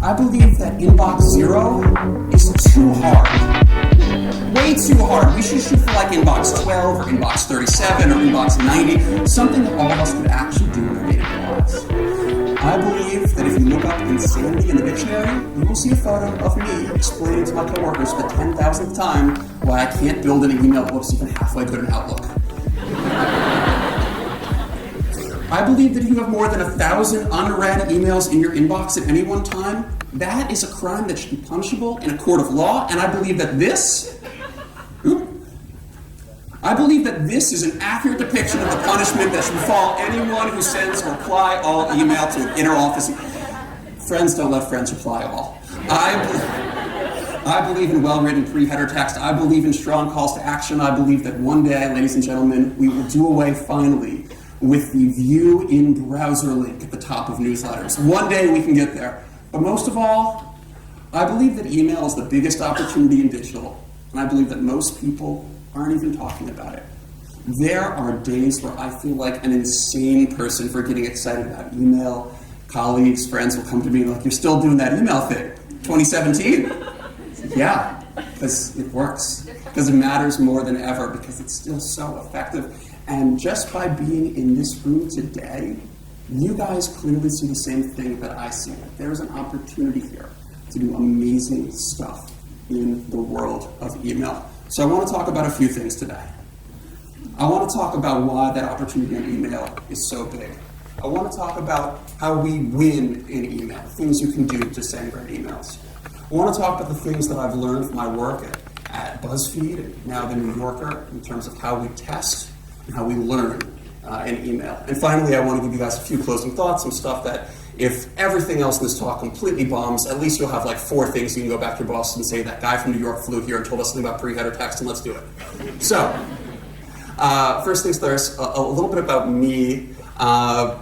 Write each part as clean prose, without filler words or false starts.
I believe that inbox 0 is too hard. Way too hard. We should shoot for like inbox 12 or inbox 37 or inbox 90, something that all of us could actually do in our day-to-day lives. I believe that if you look up insanity in the dictionary, you will see a photo of me explaining to my coworkers for the 10,000th time why I can't build an email that looks even halfway good in Outlook. I believe that if you have more than 1,000 unread emails in your inbox at any one time, that is a crime that should be punishable in a court of law, and I believe that this is an accurate depiction of the punishment that should befall anyone who sends a reply all email to an inner office. Friends don't let friends reply all. I believe in well-written pre-header text. I believe in strong calls to action. I believe that one day, ladies and gentlemen, we will do away finally with the view in browser link at the top of newsletters. One day we can get there. But most of all, I believe that email is the biggest opportunity in digital, and I believe that most people aren't even talking about it. There are days where I feel like an insane person for getting excited about email. Colleagues, friends will come to me like, you're still doing that email thing, 2017? Yeah, because it works. Because it matters more than ever, because it's still so effective. And just by being in this room today, you guys clearly see the same thing that I see. There's an opportunity here to do amazing stuff in the world of email. So I want to talk about a few things today. I want to talk about why that opportunity in email is so big. I want to talk about how we win in email, things you can do to send great emails. I want to talk about the things that I've learned from my work at BuzzFeed and now The New Yorker in terms of how we test and how we learn in email. And finally, I want to give you guys a few closing thoughts, some stuff that if everything else in this talk completely bombs, at least you'll have like 4 things you can go back to your boss and say, that guy from New York flew here and told us something about pre-header text, and let's do it. So, first things first, a little bit about me. I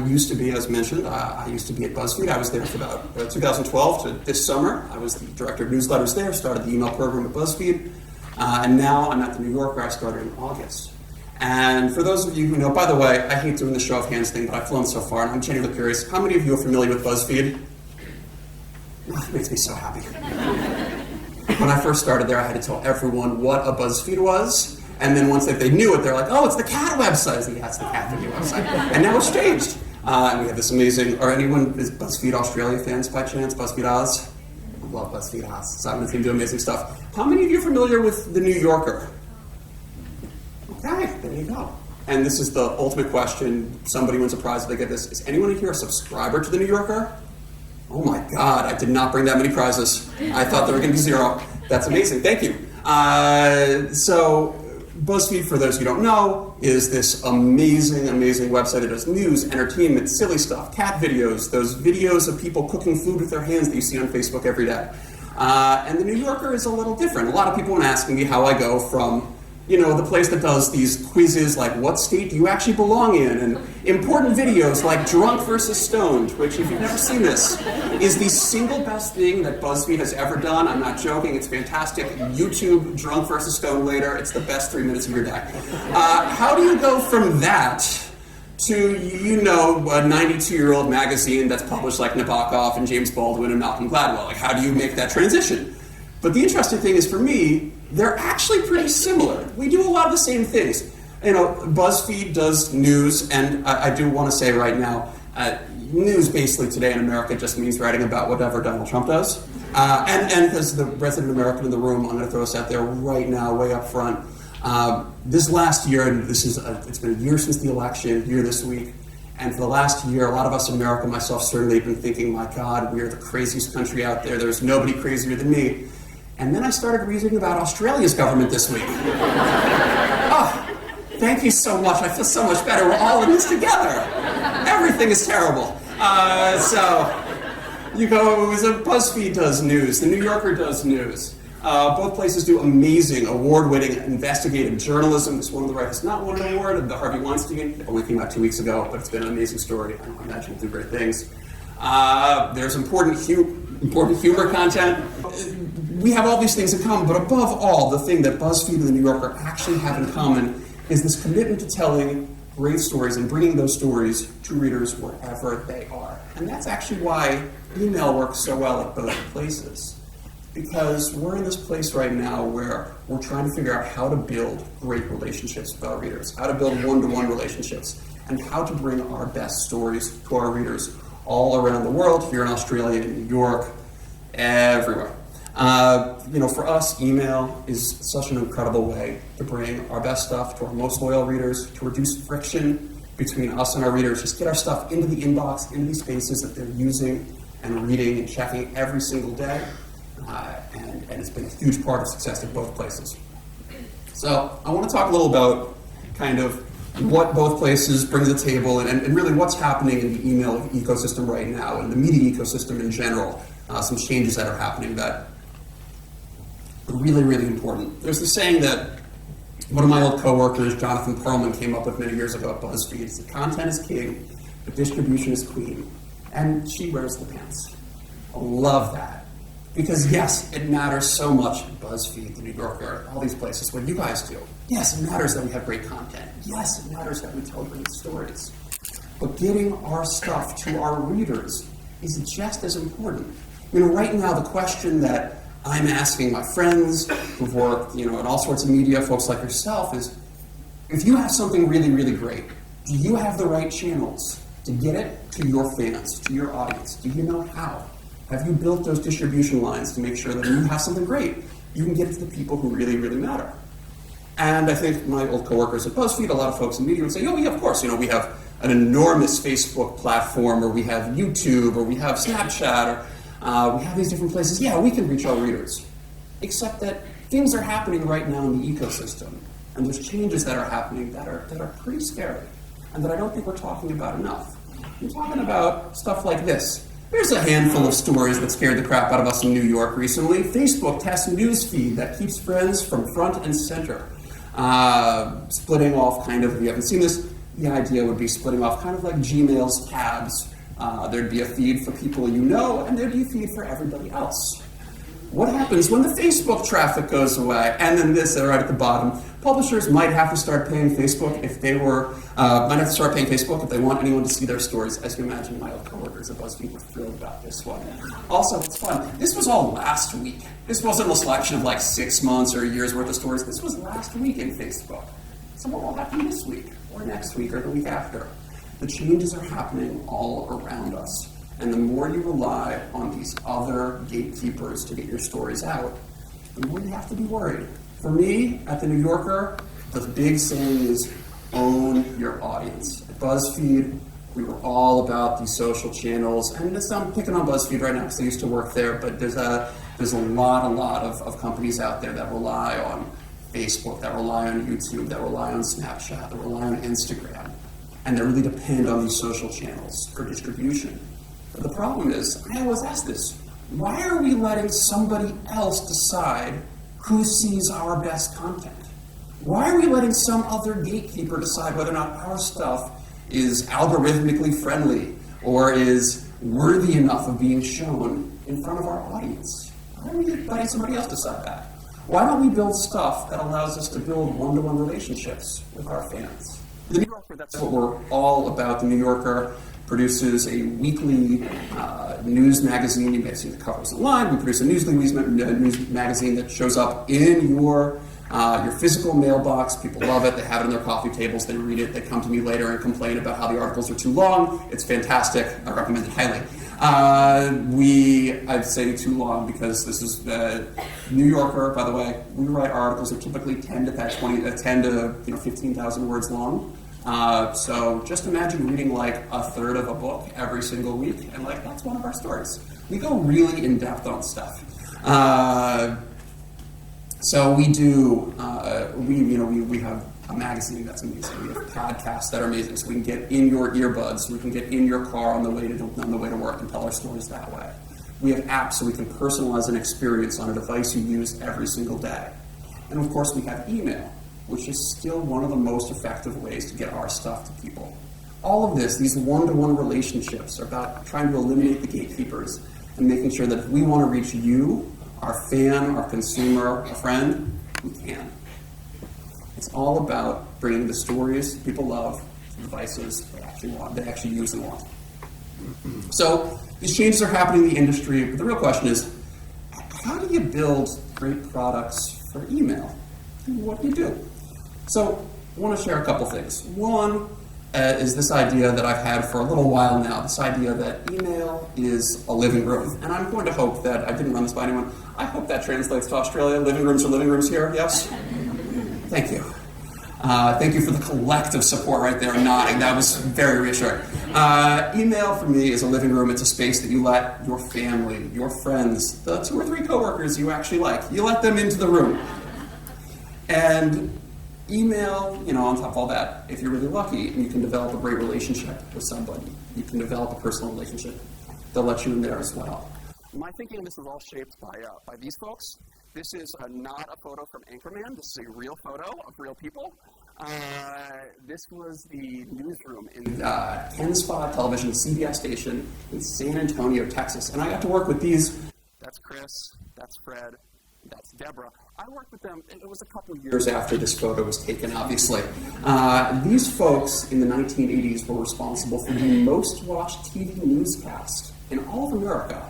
used to be, as mentioned, I used to be at BuzzFeed. I was there for about 2012 to this summer. I was the director of newsletters there, started the email program at BuzzFeed, and now I'm at The New Yorker. I started in August. And for those of you who know, by the way, I hate doing the show of hands thing, but I've flown so far, and I'm genuinely curious, how many of you are familiar with BuzzFeed? Oh, it makes me so happy. When I first started there, I had to tell everyone what a BuzzFeed was, and then once they knew it, they're like, oh, it's the cat website. I said, yeah, it's the cat video website. And now it's changed. And we have this amazing, or anyone, is BuzzFeed Australia fans by chance? BuzzFeed Oz? I love BuzzFeed Oz. Simon's team do amazing stuff. How many of you are familiar with The New Yorker? Okay, there you go. And this is the ultimate question. Somebody wins a prize if they get this. Is anyone here a subscriber to The New Yorker? Oh my God, I did not bring that many prizes. I thought there were going to be 0. That's amazing, thank you. So BuzzFeed, for those who don't know, is this amazing, amazing website that does news, entertainment, silly stuff, cat videos, those videos of people cooking food with their hands that you see on Facebook every day. And The New Yorker is a little different. A lot of people have been asking me how I go from the place that does these quizzes like what state do you actually belong in, and important videos like Drunk versus Stoned, which, if you've never seen this, is the single best thing that BuzzFeed has ever done. I'm not joking, it's fantastic. YouTube Drunk versus Stoned later, it's the best 3 minutes of your day. How do you go from that to, a 92-year-old magazine that's published like Nabokov and James Baldwin and Malcolm Gladwell? Like, how do you make that transition? But the interesting thing is, for me, they're actually pretty similar. We do a lot of the same things. BuzzFeed does news, and I do want to say right now, news basically today in America just means writing about whatever Donald Trump does. And as the resident American in the room, I'm going to throw this out there right now, way up front. This last year, and it's been a year since the election, year this week, and for the last year, a lot of us in America, myself certainly, have been thinking, my God, we are the craziest country out there. There's nobody crazier than me. And then I started reading about Australia's government this week. Oh, thank you so much. I feel so much better. We're all in this together. Everything is terrible. BuzzFeed does news. The New Yorker does news. Both places do amazing, award-winning investigative journalism. This one on the right has not won an award. The Harvey Weinstein, it only came out 2 weeks ago, but it's been an amazing story. I don't imagine it'll do great things. There's important humor content. We have all these things in common, but above all, the thing that BuzzFeed and The New Yorker actually have in common is this commitment to telling great stories and bringing those stories to readers wherever they are. And that's actually why email works so well at both places. Because we're in this place right now where we're trying to figure out how to build great relationships with our readers, how to build one-to-one relationships, and how to bring our best stories to our readers all around the world, here in Australia, in New York, everywhere. For us, email is such an incredible way to bring our best stuff to our most loyal readers, to reduce friction between us and our readers, just get our stuff into the inbox, into these spaces that they're using and reading and checking every single day. And it's been a huge part of success in both places. So I want to talk a little about kind of what both places bring to the table and really what's happening in the email ecosystem right now and the media ecosystem in general. Some changes that are happening that are really, really important. There's this saying that one of my old coworkers, Jonathan Perlman, came up with many years ago at BuzzFeed. It's that content is king, but distribution is queen. And she wears the pants. I love that. Because yes, it matters so much, BuzzFeed, The New Yorker, all these places, what you guys do. Yes, it matters that we have great content. Yes, it matters that we tell great stories. But getting our stuff to our readers is just as important. Right now, the question that I'm asking my friends who've worked, in all sorts of media, folks like yourself, is if you have something really, really great, do you have the right channels to get it to your fans, to your audience? Do you know how? Have you built those distribution lines to make sure that when you have something great, you can get it to the people who really, really matter? And I think my old coworkers at BuzzFeed, a lot of folks in media would say, oh, yeah, of course, we have an enormous Facebook platform, or we have YouTube, or we have Snapchat, or we have these different places. Yeah, we can reach our readers. Except that things are happening right now in the ecosystem, and there's changes that are happening that are pretty scary, and that I don't think we're talking about enough. We're talking about stuff like this. There's a handful of stories that scared the crap out of us in New York recently. Facebook tests news feed that keeps friends from front and center. Splitting off kind of, if you haven't seen this, the idea would be splitting off kind of like Gmail's tabs. There'd be a feed for people you know, and there'd be a feed for everybody else. What happens when the Facebook traffic goes away? And then this right at the bottom, publishers might have to start paying Facebook if they want anyone to see their stories. As you imagine, my old coworkers at BuzzFeed were thrilled about this one. Also, it's fun. This was all last week. This wasn't a selection of like 6 months or a year's worth of stories. This was last week in Facebook. So what will happen this week or next week or the week after? The changes are happening all around us. And the more you rely on these other gatekeepers to get your stories out, the more you have to be worried. For me, at The New Yorker, the big saying is, own your audience. At BuzzFeed, we were all about these social channels, and I'm picking on BuzzFeed right now because I used to work there, but there's a lot of companies out there that rely on Facebook, that rely on YouTube, that rely on Snapchat, that rely on Instagram, and they really depend on these social channels for distribution. But the problem is, I always ask this, why are we letting somebody else decide who sees our best content? Why are we letting some other gatekeeper decide whether or not our stuff is algorithmically friendly or is worthy enough of being shown in front of our audience? Why are we letting somebody else decide that? Why don't we build stuff that allows us to build one-to-one relationships with our fans? The New Yorker, that's what we're all about. The New Yorker produces a weekly news magazine. You may have seen the covers online. We produce a news magazine that shows up in your physical mailbox. People love it. They have it on their coffee tables. They read it. They come to me later and complain about how the articles are too long. It's fantastic. I recommend it highly. I'd say too long because this is New Yorker, by the way. We write articles that are typically 10 to 15,000 words long. So just imagine reading like a third of a book every single week, and that's one of our stories. We go really in depth on stuff. So we do. We have a magazine that's amazing. We have podcasts that are amazing. So we can get in your earbuds. We can get in your car on the way to work and tell our stories that way. We have apps so we can personalize an experience on a device you use every single day. And of course, we have email, which is still one of the most effective ways to get our stuff to people. All of this, these one-to-one relationships, are about trying to eliminate the gatekeepers and making sure that if we want to reach you, our fan, our consumer, our friend, we can. It's all about bringing the stories people love to devices they actually use and want. So these changes are happening in the industry, but the real question is, how do you build great products for email? And what do you do? So I want to share a couple things. One is this idea that I've had for a little while now, this idea that email is a living room. And I'm going to hope that, I didn't run this by anyone, I hope that translates to Australia. Living rooms are living rooms here, yes? Thank you. Thank you for the collective support right there, nodding. That was very reassuring. Email for me is a living room. It's a space that you let your family, your friends, the 2 or 3 coworkers you actually like, you let them into the room. And email, on top of all that, if you're really lucky, you can develop a great relationship with somebody. You can develop a personal relationship. They'll let you in there as well. My thinking, this is all shaped by these folks. This is not a photo from Anchorman. This is a real photo of real people. This was the newsroom in 10-spot television, CBS station in San Antonio, Texas. And I got to work with these. That's Chris, that's Fred, that's Deborah. I worked with them, it was a couple of years after this photo was taken, obviously. These folks in the 1980s were responsible for the most watched TV newscast in all of America.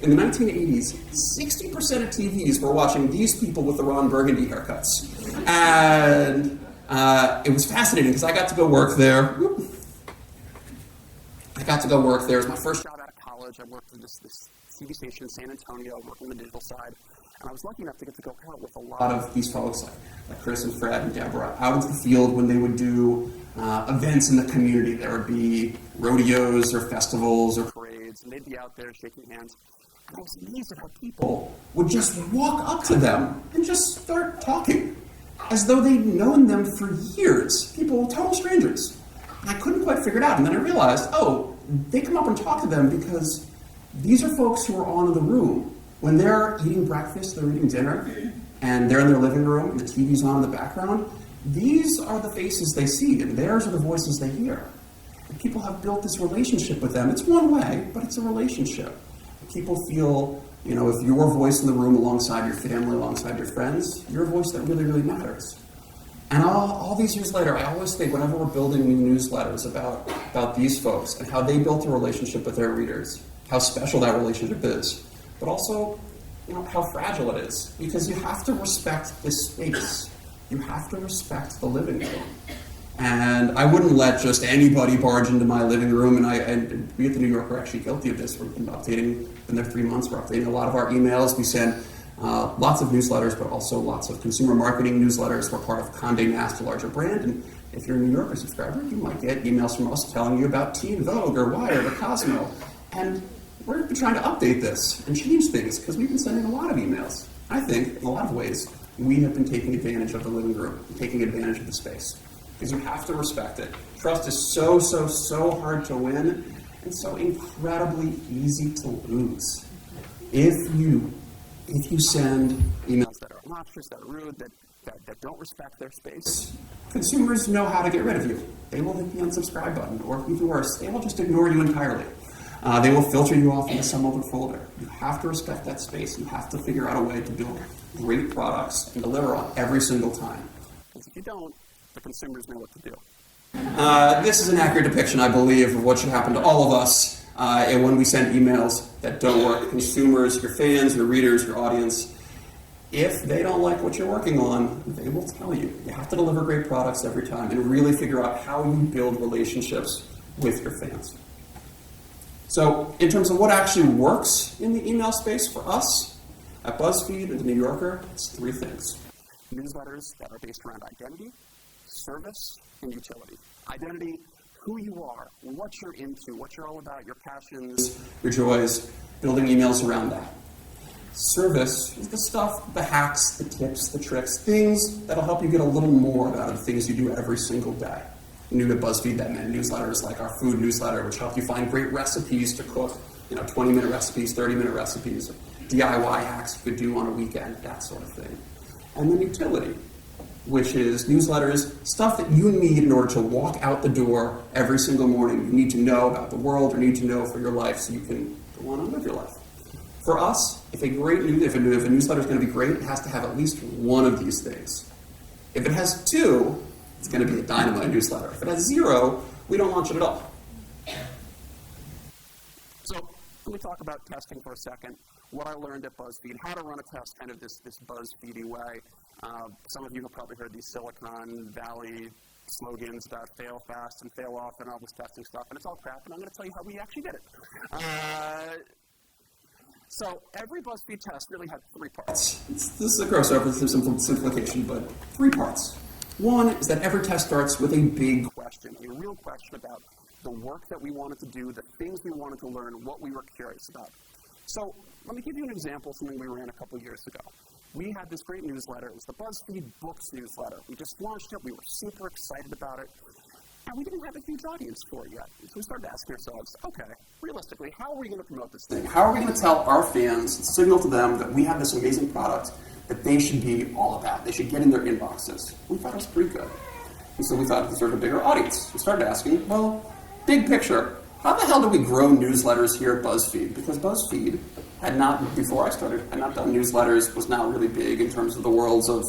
In the 1980s, 60% of TVs were watching these people with the Ron Burgundy haircuts. And it was fascinating because I got to go work there. It was my first job out of college. I worked at this TV station in San Antonio, working on the digital side. And I was lucky enough to get to go out with a lot of these folks, like Chris and Fred and Deborah, out into the field when they would do events in the community. There would be rodeos or festivals or parades, and they'd be out there shaking hands. And I was amazed at how people would just walk up to them and just start talking, as though they'd known them for years. People, total strangers. And I couldn't quite figure it out. And then I realized, they come up and talk to them because these are folks who are on in the room. When they're eating breakfast, they're eating dinner, and they're in their living room, and the TV's on in the background, these are the faces they see, and theirs are the voices they hear. And people have built this relationship with them. It's one way, but it's a relationship. People feel, if your voice in the room alongside your family, alongside your friends, your voice that really, really matters. And all these years later, I always think, whenever we're building new newsletters about these folks and how they built a relationship with their readers, how special that relationship is, but also, how fragile it is. Because you have to respect this space. You have to respect the living room. And I wouldn't let just anybody barge into my living room, and we at the New Yorker are actually guilty of this. We've been updating, in there 3 months, we're updating a lot of our emails. We send lots of newsletters, but also lots of consumer marketing newsletters. We're part of Condé Nast, a larger brand, and if you're a New Yorker subscriber, you might get emails from us telling you about Teen Vogue or Wired or Cosmo. And we're trying to update this and change things because we've been sending a lot of emails. I think, in a lot of ways, we have been taking advantage of the living room, taking advantage of the space. Because you have to respect it. Trust is so hard to win and so incredibly easy to lose. If you send emails that are obnoxious, that are rude, that don't respect their space, consumers know how to get rid of you. They will hit the unsubscribe button, or even worse, they will just ignore you entirely. They will filter you off into some other folder. You have to respect that space. You have to figure out a way to build great products and deliver on every single time. Because if you don't, the consumers know what to do. This is an accurate depiction, I believe, of what should happen to all of us and when we send emails that don't work. Consumers, your fans, your readers, your audience, if they don't like what you're working on, they will tell you. You have to deliver great products every time and really figure out how you build relationships with your fans. So, in terms of what actually works in the email space for us, at BuzzFeed and the New Yorker, it's 3 things. Newsletters that are based around identity, service, and utility. Identity, who you are, what you're into, what you're all about, your passions, your joys, building emails around that. Service is the stuff, the hacks, the tips, the tricks, things that'll help you get a little more out of the things you do every single day. New at BuzzFeed, that meant newsletters like our food newsletter, which help you find great recipes to cook, 20-minute recipes, 30-minute recipes, DIY hacks you could do on a weekend, that sort of thing. And then utility, which is newsletters, stuff that you need in order to walk out the door every single morning. You need to know about the world or need to know for your life so you can go on and live your life. For us, if a newsletter is going to be great, it has to have at least one of these things. If it has 2, It's going to be a dynamite newsletter. If it has 0, we don't launch it at all. So let me talk about testing for a second. What I learned at BuzzFeed, how to run a test kind of this BuzzFeedy way. Some of you have probably heard these Silicon Valley slogans about fail fast and fail often, all this testing stuff, and it's all crap, and I'm going to tell you how we actually did it. So every BuzzFeed test really had 3 parts. This is a gross simplification, but 3 parts. One is that every test starts with a big question, a real question about the work that we wanted to do, the things we wanted to learn, what we were curious about. So let me give you an example of something we ran a couple years ago. We had this great newsletter. It was the BuzzFeed Books newsletter. We just launched it. We were super excited about it. And we didn't have a huge audience for it yet. So we started asking ourselves, okay, realistically, how are we going to promote this thing? How are we going to tell our fans, signal to them that we have this amazing product that they should be all about? They should get in their inboxes. We thought it was pretty good. And so we thought it deserved a bigger audience. We started asking, well, big picture, how the hell do we grow newsletters here at BuzzFeed? Because BuzzFeed had not, before I started, had not done newsletters, was not really big in terms of the worlds of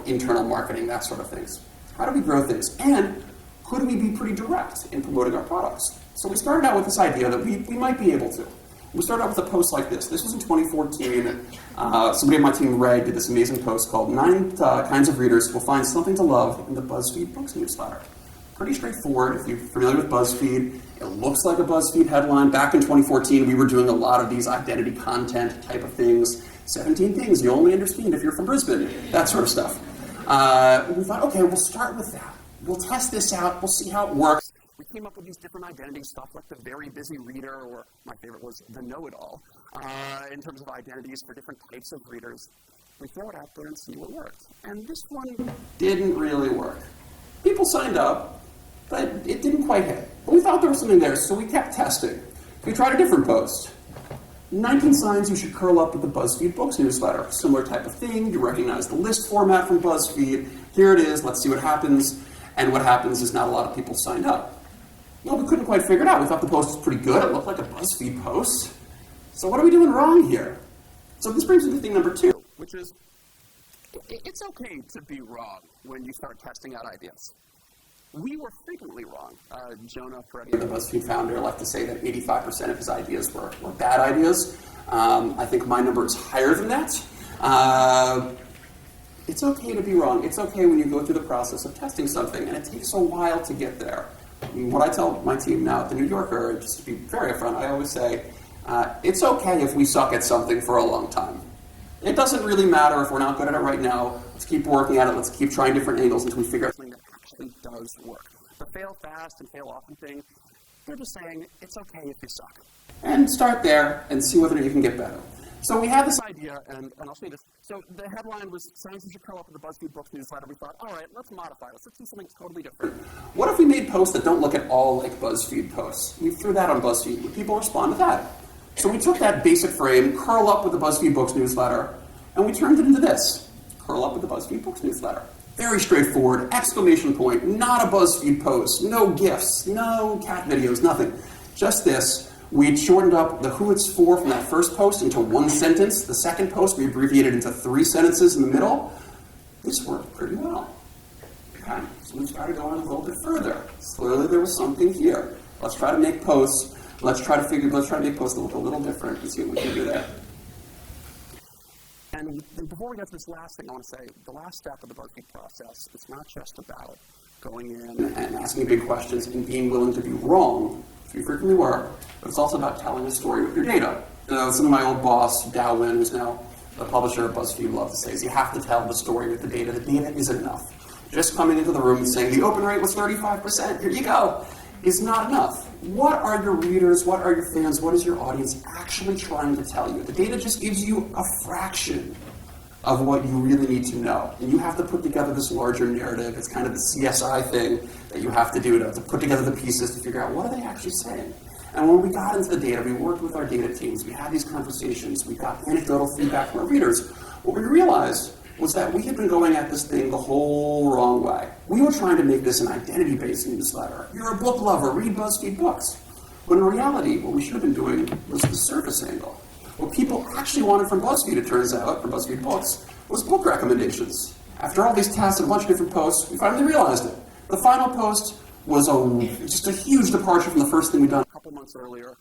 internal marketing, that sort of things. How do we grow things? And could we be pretty direct in promoting our products? So we started out with this idea that we might be able to. We started out with a post like this. This was in 2014. Somebody on my team, Ray, did this amazing post called 9 Kinds of Readers Will Find Something to Love in the BuzzFeed Books newsletter. Pretty straightforward. If you're familiar with BuzzFeed, it looks like a BuzzFeed headline. Back in 2014, we were doing a lot of these identity content type of things. 17 things you only understand if you're from Brisbane, that sort of stuff. We thought, okay, we'll start with that. We'll test this out. We'll see how it works. We came up with these different identity stuff like the very busy reader, or my favorite was the know-it-all, in terms of identities for different types of readers. We throw it out there and see what works. And this one didn't really work. People signed up, but it didn't quite hit. But we thought there was something there, so we kept testing. We tried a different post. 19 signs you should curl up with the BuzzFeed Books newsletter. Similar type of thing. You recognize the list format from BuzzFeed. Here it is. Let's see what happens. And what happens is not a lot of people signed up. Well, we couldn't quite figure it out. We thought the post was pretty good. It looked like a BuzzFeed post. So what are we doing wrong here? So this brings me to thing number 2, which is it's okay to be wrong when you start testing out ideas. We were frequently wrong. Jonah Peretti, the BuzzFeed founder, liked to say that 85% of his ideas were bad ideas. I think my number is higher than that. It's okay to be wrong. It's okay when you go through the process of testing something, and it takes a while to get there. I mean, what I tell my team now at The New Yorker, just to be very upfront, I always say, it's okay if we suck at something for a long time. It doesn't really matter if we're not good at it right now. Let's keep working at it. Let's keep trying different angles until we figure out something that actually does work. The fail fast and fail often thing, they're just saying it's okay if you suck. And start there and see whether you can get better. So we had this idea, and I'll show you this. So the headline was, signs you should curl up with the BuzzFeed Books newsletter. We thought, all right, let's modify this. Let's do something totally different. What if we made posts that don't look at all like BuzzFeed posts? We threw that on BuzzFeed. Would people respond to that? So we took that basic frame, curl up with the BuzzFeed Books newsletter, and we turned it into this. Curl up with the BuzzFeed Books newsletter. Very straightforward, exclamation point, not a BuzzFeed post, no GIFs, no cat videos, nothing. Just this. We shortened up the who it's for from that first post into 1 sentence. The second post we abbreviated into 3 sentences in the middle. This worked pretty well. Okay, so we started going a little bit further. Clearly there was something here. Let's try to make posts. Let's try to make posts that look a little different and see what we can do there. And before we get to this last thing, I want to say the last step of the BuzzFeed process is not just about going in and asking big questions and being willing to be wrong, which we frequently were, but it's also about telling a story with your data. Some of my old boss, Dow Lin, who's now a publisher at BuzzFeed, loved to say is you have to tell the story with the data. The data isn't enough. Just coming into the room and saying the open rate was 35%, here you go, is not enough. What are your readers, what are your fans, what is your audience actually trying to tell you? The data just gives you a fraction of what you really need to know. And you have to put together this larger narrative. It's kind of the CSI thing that you have to do to put together the pieces to figure out what are they actually saying. And when we got into the data, we worked with our data teams, we had these conversations, we got anecdotal feedback from our readers. What we realized was that we had been going at this thing the whole wrong way. We were trying to make this an identity-based newsletter. You're a book lover, read BuzzFeed books. When in reality, what we should have been doing was the service angle. What people actually wanted from BuzzFeed, it turns out, from BuzzFeed books, was book recommendations. After all these tests and a bunch of different posts, we finally realized it. The final post was just a huge departure from the first thing we'd done a couple months earlier.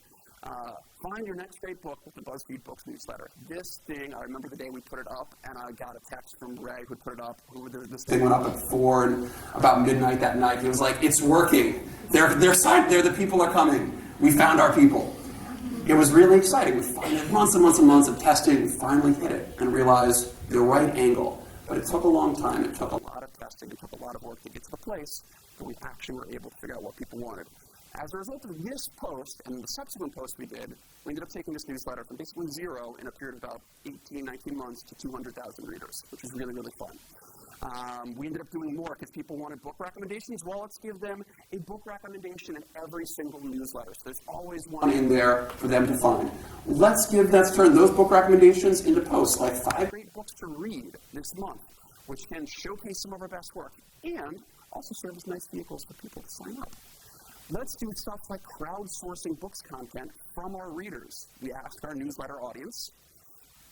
Find your next great book with the BuzzFeed Books newsletter. This thing, I remember the day we put it up, and I got a text from Ray who put it up. This thing went up at 4, and about midnight that night, he was like, "It's working. They're signed. The people are coming. We found our people." It was really exciting. We finally, months and months and months of testing, we finally hit it and realized the right angle. But it took a long time. It took a lot of testing. It took a lot of work to get to the place that we actually were able to figure out what people wanted. As a result of this post and the subsequent post we did, we ended up taking this newsletter from basically 0 in a period of about 18, 19 months to 200,000 readers, which was really, really fun. We ended up doing more because people wanted book recommendations. Well, let's give them a book recommendation in every single newsletter. So there's always one in there for them to find. Let's turn those book recommendations into posts like 5 great books to read this month, which can showcase some of our best work and also serve as nice vehicles for people to sign up. Let's do stuff like crowdsourcing books content from our readers. We asked our newsletter audience,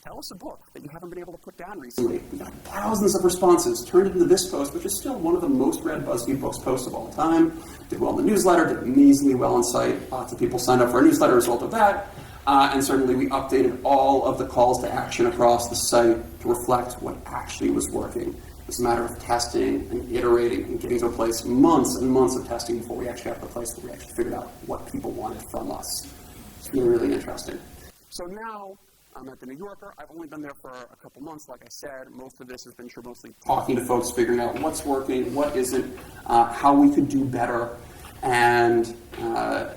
tell us a book that you haven't been able to put down recently. We got thousands of responses, turned it into this post, which is still one of the most read BuzzFeed Books posts of all time. Did well in the newsletter, did amazingly well on site. Lots of people signed up for our newsletter as a result of that. And certainly we updated all of the calls to action across the site to reflect what actually was working. It was a matter of testing and iterating and getting to a place, months and months of testing before we actually got to the place where we actually figured out what people wanted from us. It's really, really interesting. So now I'm at the New Yorker. I've only been there for a couple months, like I said. Most of this has been mostly talking to folks, figuring out what's working, what isn't, how we could do better. And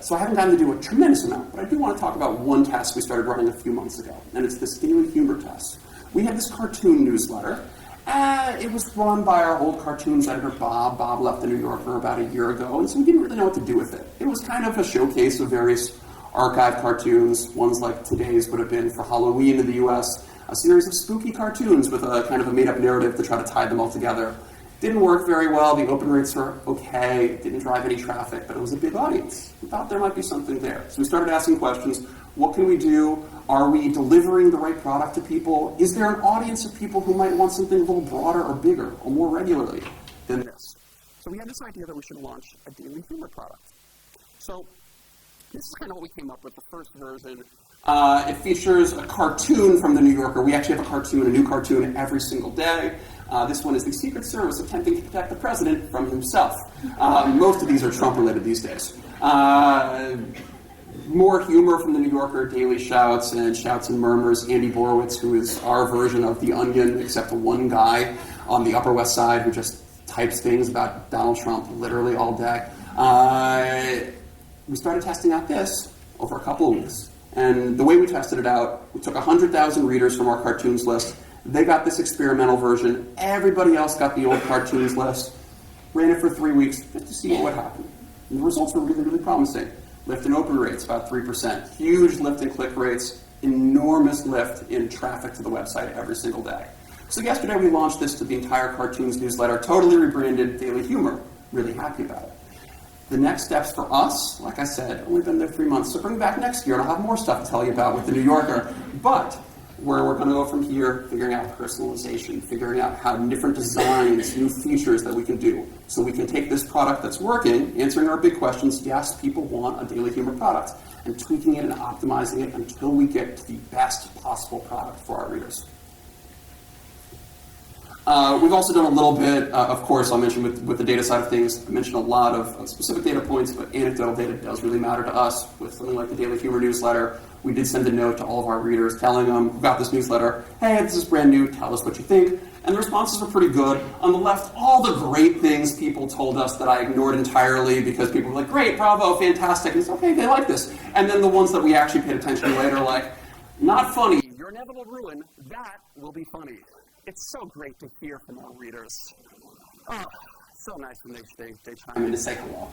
so I haven't gotten to do a tremendous amount, but I do want to talk about one test we started running a few months ago, and it's this daily humor test. We had this cartoon newsletter. It was run by our old cartoons editor, Bob. Bob left the New Yorker about a year ago, and so we didn't really know what to do with it. It was kind of a showcase of various archive cartoons. Ones like today's would have been for Halloween in the US, a series of spooky cartoons with a kind of a made-up narrative to try to tie them all together. Didn't work very well. The open rates were okay. Didn't drive any traffic, but it was a big audience. We thought there might be something there. So we started asking questions. What can we do? Are we delivering the right product to people? Is there an audience of people who might want something a little broader or bigger or more regularly than this? So we had this idea that we should launch a daily humor product. So this is kind of what we came up with, the first version. It features a cartoon from the New Yorker. We actually have a new cartoon every single day. This one is the Secret Service attempting to protect the president from himself. Most of these are Trump-related these days. More humor from the New Yorker, daily shouts and murmurs. Andy Borowitz, who is our version of The Onion, except one guy on the Upper West Side who just types things about Donald Trump literally all day. We started testing out this over a couple of weeks. And the way we tested it out, we took 100,000 readers from our cartoons list. They got this experimental version. Everybody else got the old cartoons list. Ran it for 3 weeks just to see what happened. And the results were really, really promising. Lift in open rates, about 3%. Huge lift in click rates. Enormous lift in traffic to the website every single day. So yesterday we launched this to the entire cartoons newsletter, totally rebranded Daily Humor. Really happy about it. The next steps for us, like I said, only been there 3 months, so bring back next year and I'll have more stuff to tell you about with the New Yorker. But where we're going to go from here, figuring out personalization, figuring out how different designs, new features that we can do. So we can take this product that's working, answering our big questions, yes, people want a daily humor product, and tweaking it and optimizing it until we get to the best possible product for our readers. We've also done a little bit, of course, I'll mention with the data side of things, I mentioned a lot of specific data points, but anecdotal data does really matter to us. With something like the Daily Humor newsletter, we did send a note to all of our readers telling them, who got this newsletter, hey, this is brand new, tell us what you think. And the responses were pretty good. On the left, all the great things people told us that I ignored entirely because people were like, great, bravo, fantastic. And it's okay, they like this. And then the ones that we actually paid attention to later, like, not funny, your inevitable ruin, that will be funny. It's so great to hear from our readers. Oh, so nice when they chime in to say hello.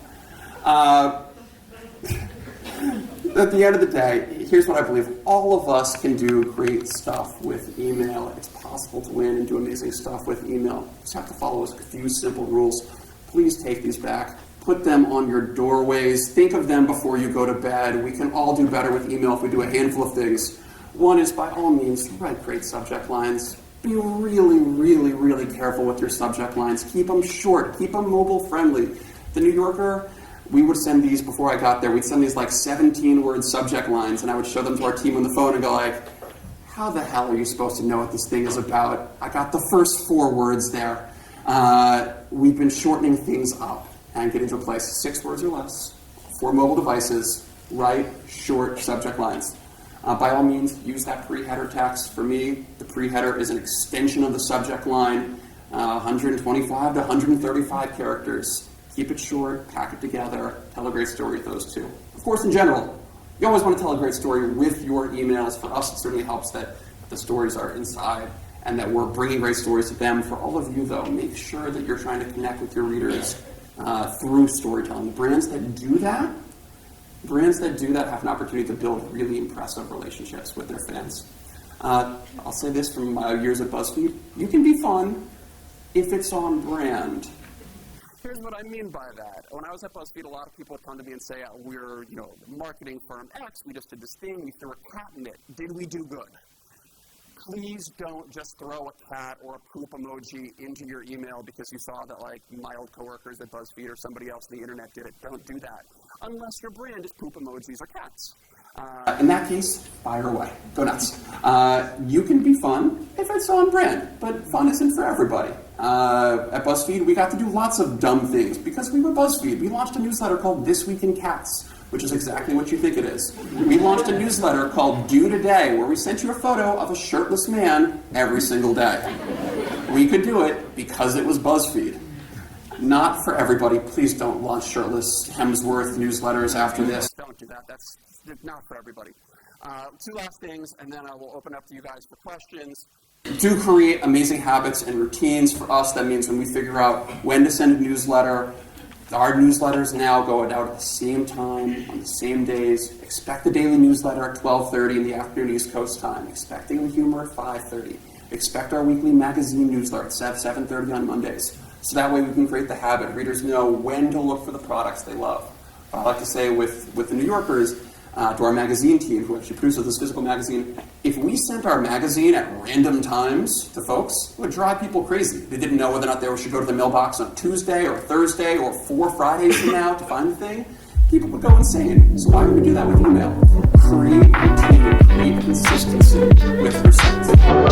At the end of the day, here's what I believe. All of us can do great stuff with email. It's possible to win and do amazing stuff with email. You just have to follow a few simple rules. Please take these back. Put them on your doorways. Think of them before you go to bed. We can all do better with email if we do a handful of things. One is, by all means, write great subject lines. be really, really, really careful with your subject lines. Keep them short. Keep them mobile friendly. The New Yorker, we would send these before I got there. We'd send these like 17-word subject lines, and I would show them to our team on the phone and go like, how the hell are you supposed to know what this thing is about? I got the first 4 words there. We've been shortening things up and getting to a place 6 words or less for mobile devices. Write short subject lines. By all means, use that pre-header text. For me, the pre-header is an extension of the subject line, 125 to 135 characters. Keep it short, pack it together, tell a great story with those 2. Of course, in general, you always want to tell a great story with your emails. For us, it certainly helps that the stories are inside and that we're bringing great stories to them. For all of you, though, make sure that you're trying to connect with your readers through storytelling. Brands that do that have an opportunity to build really impressive relationships with their fans. I'll say this from my years at BuzzFeed. You can be fun if it's on brand. Here's what I mean by that. When I was at BuzzFeed, a lot of people would come to me and say, we're, marketing firm X, we just did this thing, we threw a cat in it. Did we do good? Please don't just throw a cat or a poop emoji into your email because you saw that, my old coworkers at BuzzFeed or somebody else on the internet did it. Don't do that. Unless your brand is poop emojis or cats. In that case, fire away. Go nuts. You can be fun if it's on brand, but fun isn't for everybody. At BuzzFeed, we got to do lots of dumb things because we were BuzzFeed. We launched a newsletter called This Week in Cats, which is exactly what you think it is. We launched a newsletter called Do Today, where we sent you a photo of a shirtless man every single day. We could do it because it was BuzzFeed. Not for everybody. Please don't launch shirtless Hemsworth newsletters after this. Don't do that. That's not for everybody. 2 last things, and then I will open up to you guys for questions. Do create amazing habits and routines. For us, that means when we figure out when to send a newsletter, our newsletters now go out at the same time, on the same days. Expect the daily newsletter at 12:30 in the afternoon East Coast time. Expect Daily Humor at 5:30. Expect our weekly magazine newsletter at 7:30 on Mondays. So that way we can create the habit. Readers know when to look for the products they love. I like to say with the New Yorkers, to our magazine team, who actually produces this physical magazine, if we sent our magazine at random times to folks, it would drive people crazy. They didn't know whether or not they should go to the mailbox on Tuesday or Thursday or 4 Fridays from now to find the thing. People would go insane. So why would we do that with email? Create routine, create consistency with your site.